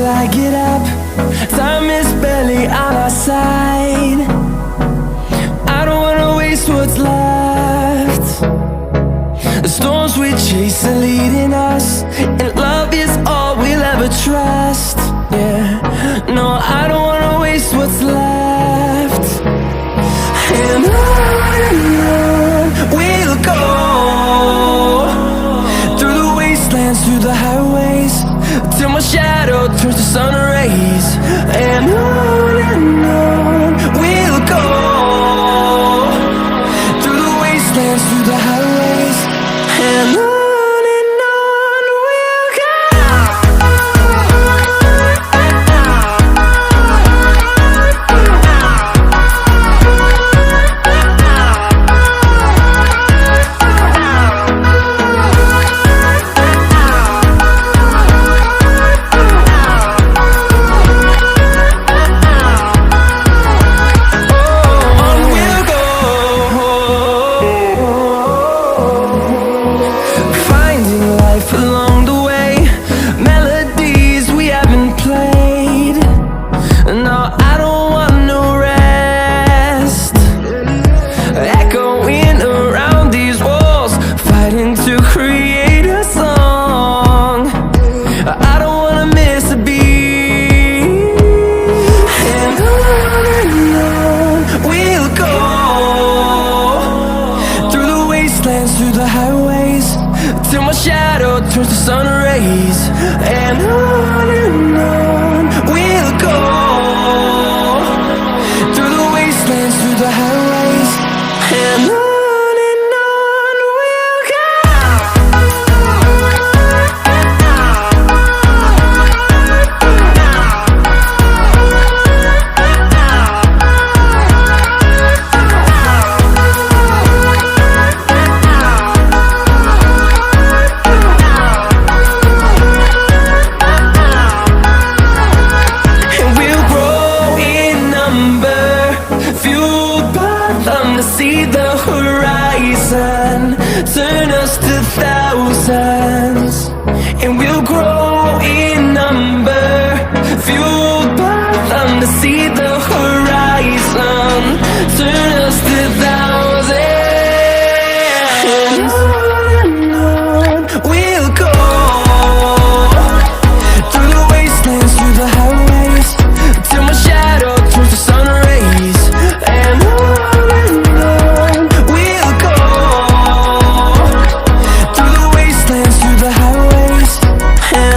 till I get up. Time is barely on our side. I don't wanna waste what's left. The storms we chase are leading us, and love is all we'll ever trust. Yeah, no, I don't wanna waste what's left. And on we'll go, through the wastelands, through the highways, till my shadow turns to sun rays. And on we'll go, through the wastelands, through the highways, and on. Through the highways, till my shadow turns to sun rays. And on we'll go, through the wastelands, through the highways, and on. See the horizon turn us to thousands, and we'll grow in number, fueled by them. To see the horizon turn us to thousands, and on we'll go, through the wastelands, through the highways, till my shadow turns to sun rays. And and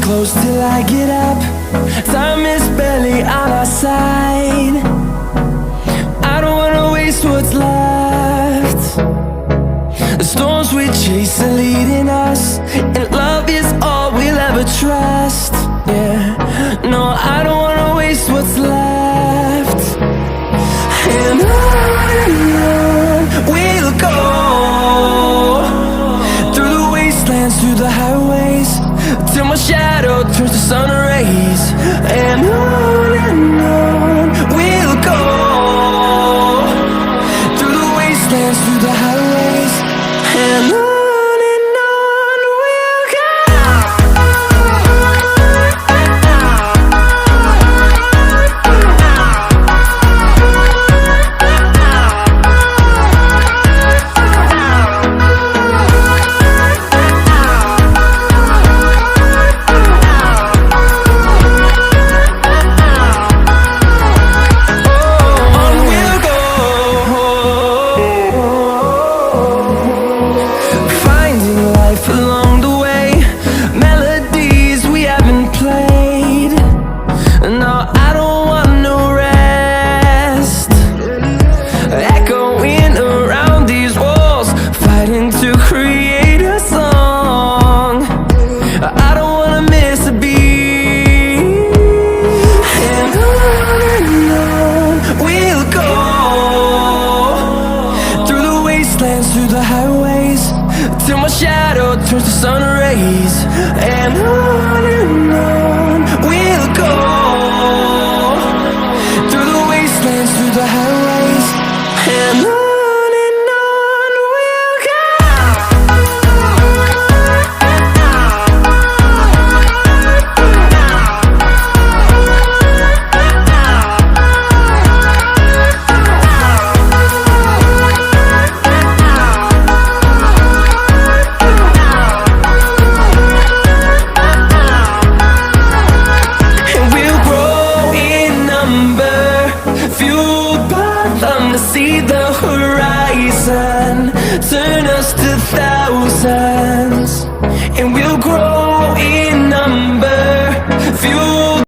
Close till I get up. Time is barely on our side. I don't wanna waste what's left. The storms we chase are leading us, and love is all we'll ever trust. Yeah, no, I don't wanna waste what's left. And on we'll go, through the wastelands, through the highways, till my shadow turns to sun rays. And on we'll go, through the wastelands, through the highways. And on we'll go. Through the highways, till my shadow turns to sun rays. And on we'll go, through the wastelands, through the highways. And on we'll go. See the horizon turn us to thousands, and we'll grow in number.